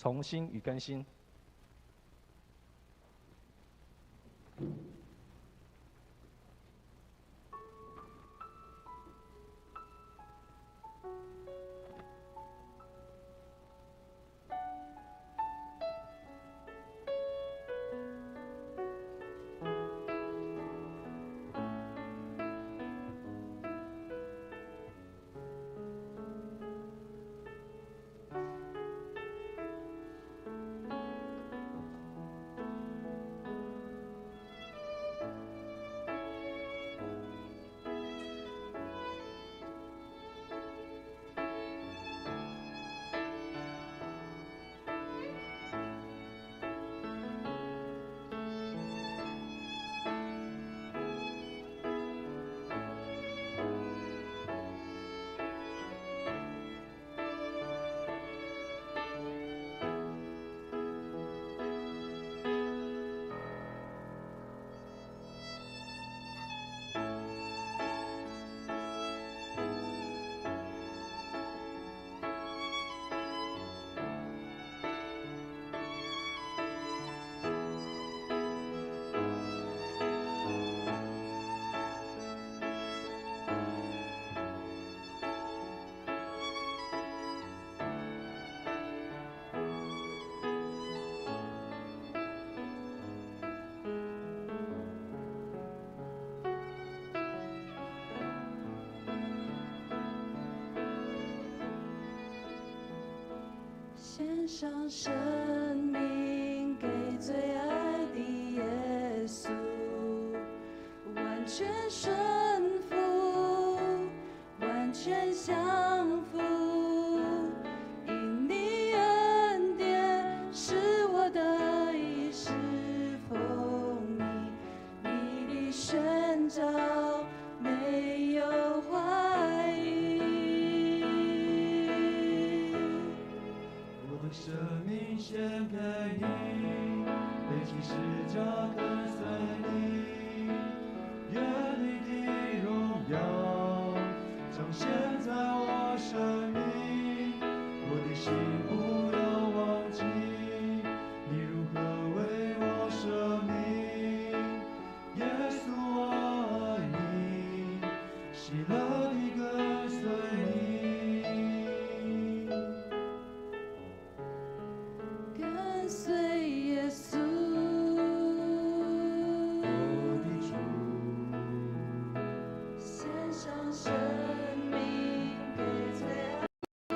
重新与更新。献上生命给最爱的耶稣，完全顺服，完全降服。因你恩典是我的衣食丰溢，你的宣召没有怀疑。生命献给你，背起十架跟随你，愿你的荣耀彰显在我生命。我的心不要忘记，你如何为我舍命。耶稣我爱你，喜乐地跟随你。跟随耶稣，我的主，献上生命给最爱的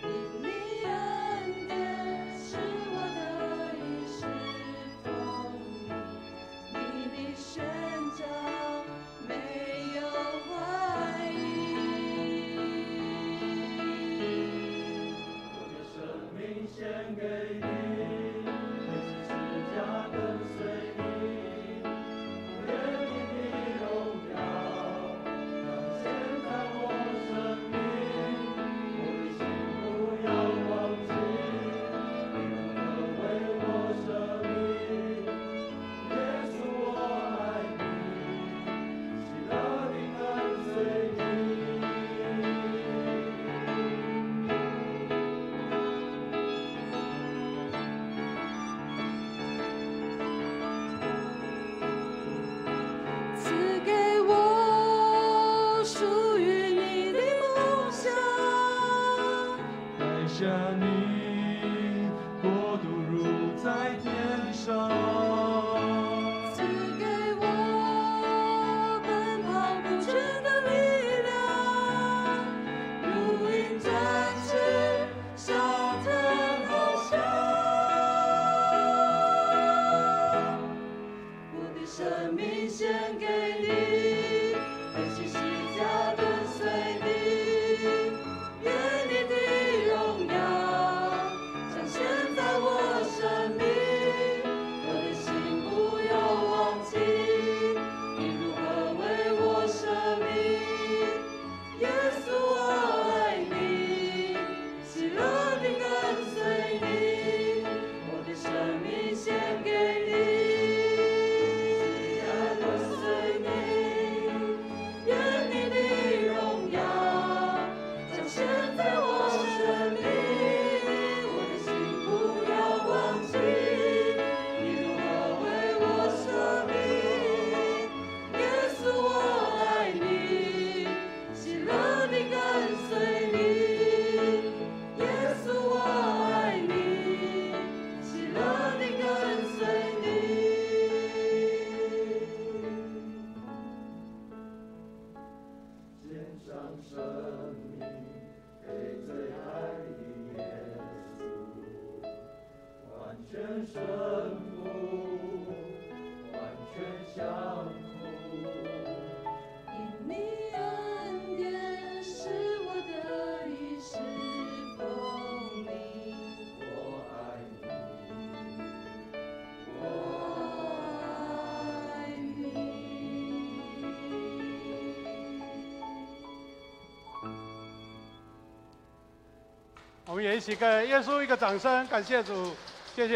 因你恩典是我的衣食丰溢，你的宣召没有怀疑。献给你，背起十架跟随你，愿你的荣耀彰显在我生命。我的心不要忘记，你如何为我舍命。耶稣我爱你，喜乐地跟随你。赐给我属于你的梦想，带下你国度如在天上。赐给我奔跑不倦的力量，如鹰展翅上腾翱翔。我的生命献给你，背起十架跟随你，愿你的荣耀彰显在我生命。我的心顺服，完全降服。因你恩典是我得以侍奉你，我爱你，我爱你。我们也一起给耶稣一个掌声，感谢主，谢谢。